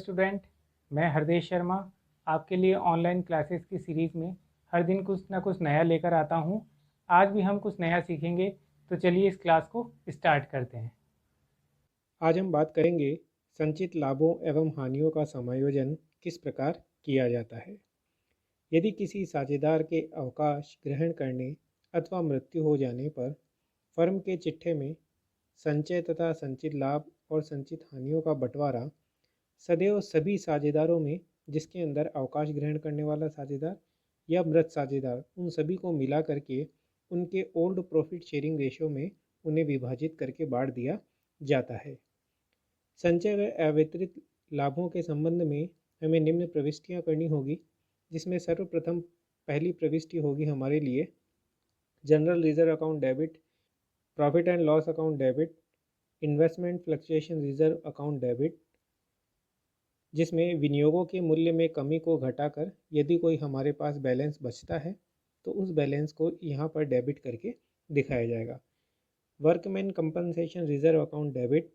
Student, मैं हरदेश शर्मा आपके लिए ऑनलाइन क्लासेस की सीरीज़ में हर दिन कुछ ना कुछ नया लेकर आता हूँ। आज भी हम कुछ नया सीखेंगे, तो चलिए इस क्लास को स्टार्ट करते हैं। आज हम बात करेंगे संचित लाभों एवं हानियों का समायोजन किस प्रकार किया जाता है। यदि किसी साझेदार के अवकाश ग्रहण करने अथवा मृत्यु हो जाने पर फर्म के चिट्ठे में संचय तथा संचित लाभ और संचित हानियों का बंटवारा सदैव सभी साझेदारों में, जिसके अंदर अवकाश ग्रहण करने वाला साझेदार या मृत साझेदार, उन सभी को मिला करके उनके ओल्ड प्रॉफिट शेयरिंग रेशो में उन्हें विभाजित करके बांट दिया जाता है। संचय व अवितरित लाभों के संबंध में हमें निम्न प्रविष्टियाँ करनी होगी, जिसमें सर्वप्रथम पहली प्रविष्टि होगी हमारे लिए general reserve account debit, profit and loss account debit, investment fluctuation reserve account debit, जिसमें विनियोगों के मूल्य में कमी को घटाकर यदि कोई हमारे पास बैलेंस बचता है तो उस बैलेंस को यहाँ पर डेबिट करके दिखाया जाएगा। Workman compensation reserve account debit,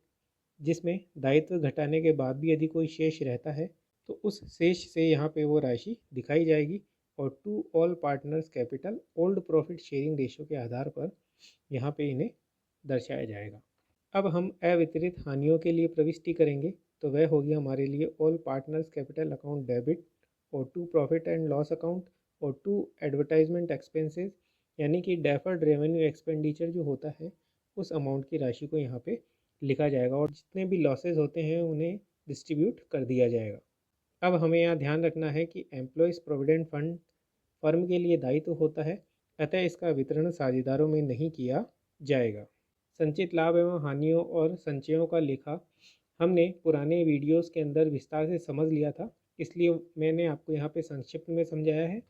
जिसमें दायित्व घटाने के बाद भी यदि कोई शेष रहता है तो उस शेष से यहाँ पे वो राशि दिखाई जाएगी। और to all partners capital old profit sharing ratio के आधार पर यहाँ पे इन्हें दर्शाया जाएगा। अब हम अवितरित हानियों के लिए प्रविष्टि करेंगे, तो वह होगी हमारे लिए all partners capital account debit और to profit and loss account और टू एडवर्टाइजमेंट एक्सपेंसेस, यानी कि डेफर्ड रेवेन्यू एक्सपेंडिचर जो होता है उस अमाउंट की राशि को यहाँ पे लिखा जाएगा और जितने भी लॉसेज होते हैं उन्हें डिस्ट्रीब्यूट कर दिया जाएगा। अब हमें यहाँ ध्यान रखना है कि एम्प्लॉयज़ प्रोविडेंट फंड फर्म के लिए दायित्व होता है, अतः इसका वितरण साझेदारों में नहीं किया जाएगा। संचित लाभ एवं हानियों और संचयों का लेखा हमने पुराने वीडियोस के अंदर विस्तार से समझ लिया था, इसलिए मैंने आपको यहाँ पे संक्षिप्त में समझाया है।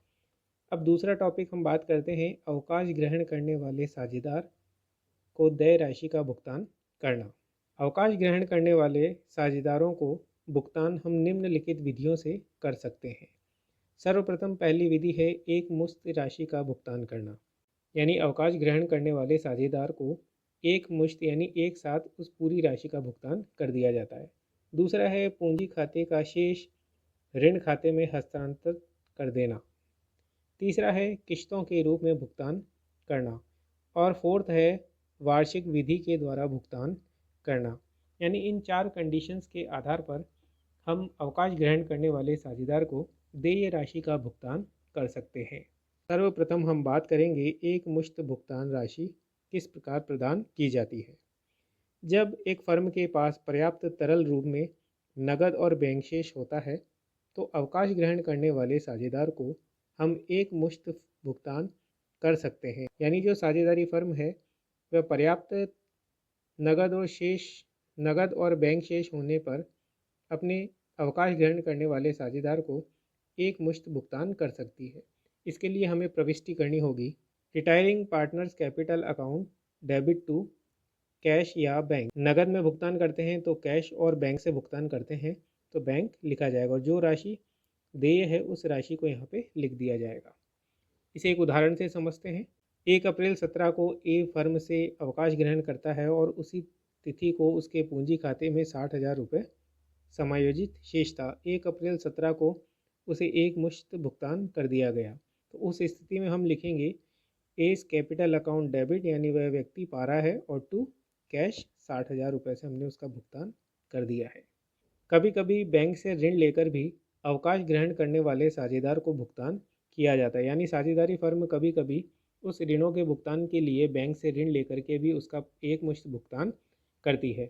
अब दूसरा टॉपिक हम बात करते हैं अवकाश ग्रहण करने वाले साझेदार को देय राशि का भुगतान करना। अवकाश ग्रहण करने वाले साझेदारों को भुगतान हम निम्नलिखित विधियों से कर सकते हैं। सर्वप्रथम पहली विधि है एक मुश्त राशि का भुगतान करना, यानी अवकाश ग्रहण करने वाले साझेदार को एक मुश्त यानी एक साथ उस पूरी राशि का भुगतान कर दिया जाता है। दूसरा है पूंजी खाते का शेष ऋण खाते में हस्तांतरित कर देना। तीसरा है किश्तों के रूप में भुगतान करना। और फोर्थ है वार्षिक विधि के द्वारा भुगतान करना। यानी इन चार कंडीशंस के आधार पर हम अवकाश ग्रहण करने वाले साझेदार को देय राशि का भुगतान कर सकते हैं। सर्वप्रथम हम बात करेंगे एक मुश्त भुगतान राशि किस प्रकार प्रदान की जाती है। जब एक फर्म के पास पर्याप्त तरल रूप में नकद और बैंक शेष होता है तो अवकाश ग्रहण करने वाले साझेदार को हम एक मुश्त भुगतान कर सकते हैं। यानी जो साझेदारी फर्म है वह पर्याप्त नकद और बैंक शेष होने पर अपने अवकाश ग्रहण करने वाले साझेदार को एक मुश्त भुगतान कर सकती है। इसके लिए हमें प्रविष्टि करनी होगी retiring partners capital account debit to cash या बैंक। नकद में भुगतान करते हैं तो कैश और बैंक से भुगतान करते हैं तो बैंक लिखा जाएगा और जो राशि देय है उस राशि को यहाँ पे लिख दिया जाएगा। इसे एक उदाहरण से समझते हैं। 1 अप्रैल 17 को ए फर्म से अवकाश ग्रहण करता है और उसी तिथि को उसके पूंजी खाते में 60,000 रुपये समायोजित शेष था। 1 अप्रैल 17 को उसे एक मुश्त भुगतान कर दिया गया, तो उस स्थिति में हम लिखेंगे एस कैपिटल अकाउंट डेबिट, यानी वह व्यक्ति पा रहा है, और टू कैश 60,000 रुपये से हमने उसका भुगतान कर दिया है। कभी कभी बैंक से ऋण लेकर भी अवकाश ग्रहण करने वाले साझेदार को भुगतान किया जाता है। यानी साझेदारी फर्म कभी कभी उस ऋणों के भुगतान के लिए बैंक से ऋण लेकर के भी उसका एक मुश्त भुगतान करती है।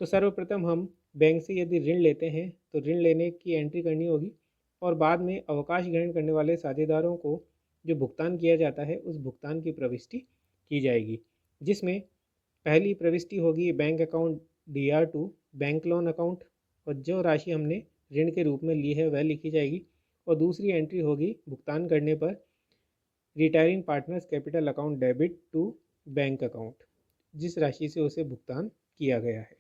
तो सर्वप्रथम हम बैंक से यदि ऋण लेते हैं तो ऋण लेने की एंट्री करनी होगी और बाद में अवकाश ग्रहण करने वाले साझेदारों को जो भुगतान किया जाता है उस भुगतान की प्रविष्टि की जाएगी, जिसमें पहली प्रविष्टि होगी bank account DR to bank loan account और जो राशि हमने ऋण के रूप में ली है वह लिखी जाएगी। और दूसरी एंट्री होगी भुगतान करने पर retiring partners capital account debit to bank account, जिस राशि से उसे भुगतान किया गया है।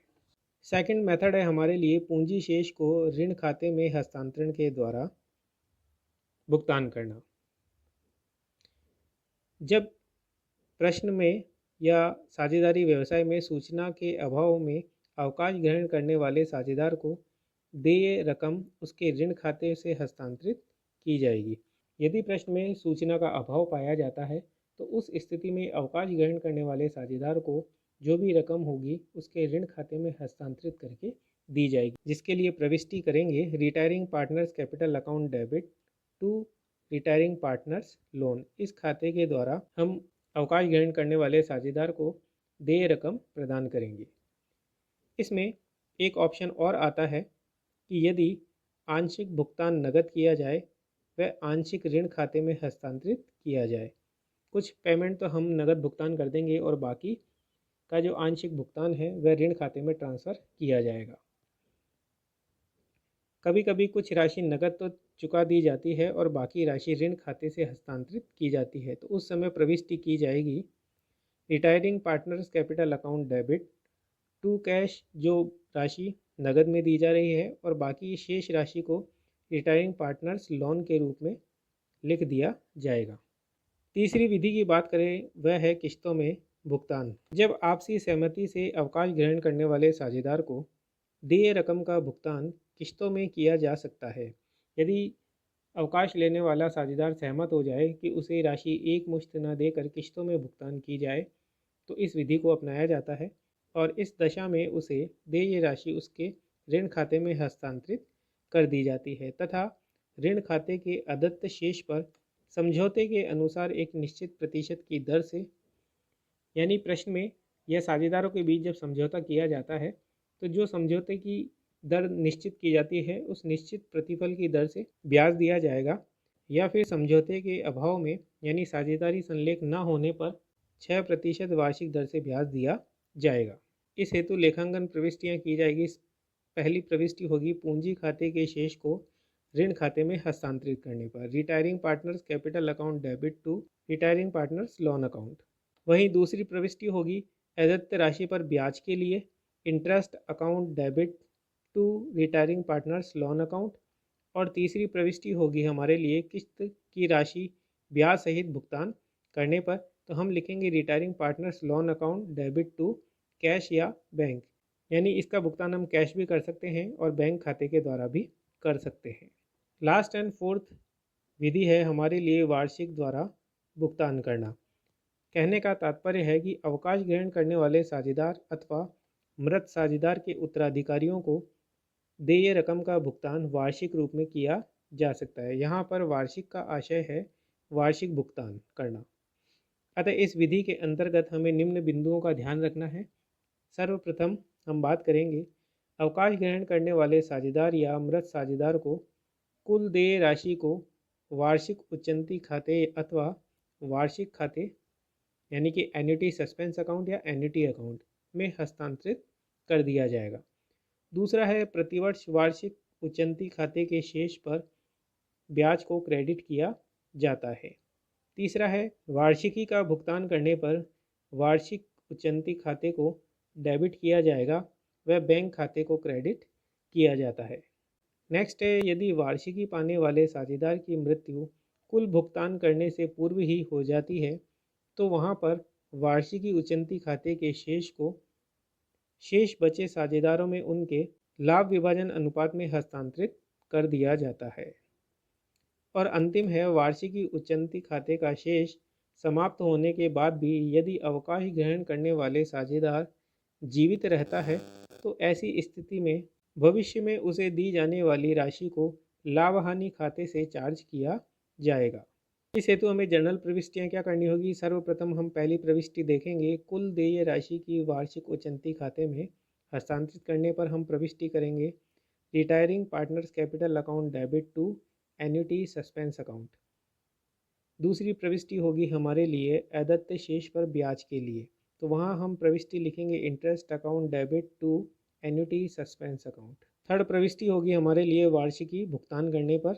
सेकंड मेथड है हमारे लिए पूंजी शेष को ऋण खाते में हस्तांतरण के द्वारा भुगतान करना। जब प्रश्न में या साझेदारी व्यवसाय में सूचना के अभाव में अवकाश ग्रहण करने वाले साझेदार को देय रकम उसके ऋण खाते से हस्तांतरित की जाएगी। यदि प्रश्न में सूचना का अभाव पाया जाता है तो उस स्थिति में अवकाश ग्रहण करने वाले साझेदार को जो भी रकम होगी उसके ऋण खाते में हस्तांतरित करके दी जाएगी, जिसके लिए प्रविष्टि करेंगे retiring partners capital account debit to retiring partners loan. इस खाते के द्वारा हम अवकाश ग्रहण करने वाले साझेदार को देय रकम प्रदान करेंगे। इसमें एक ऑप्शन और आता है कि यदि आंशिक भुगतान नकद किया जाए व आंशिक ऋण खाते में हस्तांतरित किया जाए। कुछ पेमेंट तो हम नकद भुगतान कर देंगे और बाकी का जो आंशिक भुगतान है वह ऋण खाते में ट्रांसफ़र किया जाएगा। कभी कभी कुछ राशि नकद तो चुका दी जाती है और बाकी राशि ऋण खाते से हस्तांतरित की जाती है, तो उस समय प्रविष्टि की जाएगी retiring partners capital account debit to cash, जो राशि नकद में दी जा रही है, और बाकी शेष राशि को रिटायरिंग पार्टनर्स लोन के रूप में लिख दिया जाएगा। तीसरी विधि की बात करें वह है किस्तों में भुगतान। जब आपसी सहमति से अवकाश ग्रहण करने वाले साझेदार को देय रकम का भुगतान किस्तों में किया जा सकता है। यदि अवकाश लेने वाला साझेदार सहमत हो जाए कि उसे राशि एक मुश्त न देकर किस्तों में भुगतान की जाए तो इस विधि को अपनाया जाता है और इस दशा में उसे देय राशि उसके ऋण खाते में हस्तांतरित कर दी जाती है तथा ऋण खाते के अदत्त शेष पर समझौते के अनुसार एक निश्चित प्रतिशत की दर से, यानी प्रश्न में यह साझेदारों के बीच जब समझौता किया जाता है तो जो समझौते की दर निश्चित की जाती है उस निश्चित प्रतिफल की दर से ब्याज दिया जाएगा, या फिर समझौते के अभाव में यानी साझेदारी संलेख न होने पर 6% वार्षिक दर से ब्याज दिया जाएगा। इस हेतु लेखांकन प्रविष्टियाँ की जाएगी। पहली प्रविष्टि होगी पूंजी खाते के शेष को ऋण खाते में हस्तांतरित करने पर, retiring partners capital account debit to retiring partners loan account. वहीं दूसरी प्रविष्टि होगी अदत्त राशि पर ब्याज के लिए, interest account debit to retiring partners loan account. और तीसरी प्रविष्टि होगी हमारे लिए किस्त की राशि ब्याज सहित भुगतान करने पर, तो हम लिखेंगे retiring partners loan account debit to cash या बैंक, यानी इसका भुगतान हम कैश भी कर सकते हैं और बैंक खाते के द्वारा भी कर सकते हैं। लास्ट एंड फोर्थ विधि है हमारे लिए वार्षिक द्वारा भुगतान करना। कहने का तात्पर्य है कि अवकाश ग्रहण करने वाले साझेदार अथवा मृत साझेदार के उत्तराधिकारियों को देय रकम का भुगतान वार्षिक रूप में किया जा सकता है। यहाँ पर वार्षिक का आशय है वार्षिक भुगतान करना। अतः इस विधि के अंतर्गत हमें निम्न बिंदुओं का ध्यान रखना है। सर्वप्रथम हम बात करेंगे अवकाश ग्रहण करने वाले साझेदार या मृत साझेदार को कुल देय राशि को वार्षिक उच्चंती खाते अथवा वार्षिक खाते यानी कि एन्युटी सस्पेंस अकाउंट या एन्युटी अकाउंट में हस्तांतरित कर दिया जाएगा। दूसरा है प्रतिवर्ष वार्षिक उच्चंती खाते के शेष पर ब्याज को क्रेडिट किया जाता है। तीसरा है वार्षिकी का भुगतान करने पर वार्षिक उच्चंती खाते को डेबिट किया जाएगा व बैंक खाते को क्रेडिट किया जाता है। नेक्स्ट है यदि वार्षिकी पाने वाले साझेदार की मृत्यु कुल भुगतान करने से पूर्व ही हो जाती है तो वहाँ पर वार्षिकी उच्चंती खाते के शेष को शेष बचे साझेदारों में उनके लाभ विभाजन अनुपात में हस्तांतरित कर दिया जाता है। और अंतिम है वार्षिकी उच्चंती खाते का शेष समाप्त होने के बाद भी यदि अवकाश ग्रहण करने वाले साझेदार जीवित रहता है तो ऐसी स्थिति में भविष्य में उसे दी जाने वाली राशि को लाभ हानि खाते से चार्ज किया जाएगा। इस हेतु हमें जनरल प्रविष्टियाँ क्या करनी होगी। सर्वप्रथम हम पहली प्रविष्टि देखेंगे कुल देय राशि की वार्षिक उच्चंती खाते में हस्तांतरित करने पर हम प्रविष्टि करेंगे retiring partners capital account debit to annuity suspense account. दूसरी प्रविष्टि होगी हमारे लिए अदत्त शेष पर ब्याज के लिए, तो वहाँ हम प्रविष्टि लिखेंगे interest account debit to annuity suspense account. Third प्रविष्टि होगी हमारे लिए वार्षिकी भुगतान करने पर,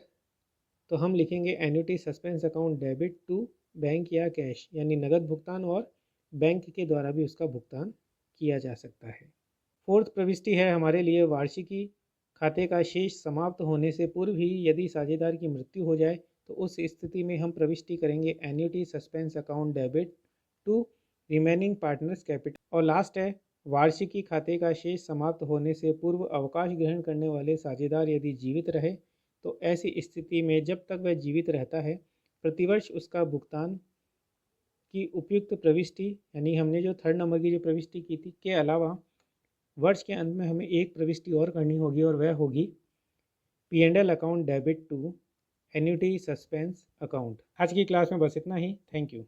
तो हम लिखेंगे annuity suspense account debit to bank या कैश, यानी नगद भुगतान और बैंक के द्वारा भी उसका भुगतान किया जा सकता है। फोर्थ प्रविष्टि है हमारे लिए वार्षिकी खाते का शेष समाप्त होने से पूर्व ही यदि साझेदार की मृत्यु हो जाए तो उस स्थिति में हम प्रविष्टि करेंगे annuity suspense account debit to remaining partners capital. और लास्ट है वार्षिकी खाते का शेष समाप्त होने से पूर्व अवकाश ग्रहण करने वाले साझेदार यदि जीवित रहे तो ऐसी स्थिति में जब तक वह जीवित रहता है प्रतिवर्ष उसका भुगतान की उपयुक्त प्रविष्टि, यानी हमने जो थर्ड नंबर की जो प्रविष्टि की थी के अलावा वर्ष के अंत में हमें एक प्रविष्टि और करनी होगी और वह होगी P&L account debit to annuity suspense account. आज की क्लास में बस इतना ही। Thank you.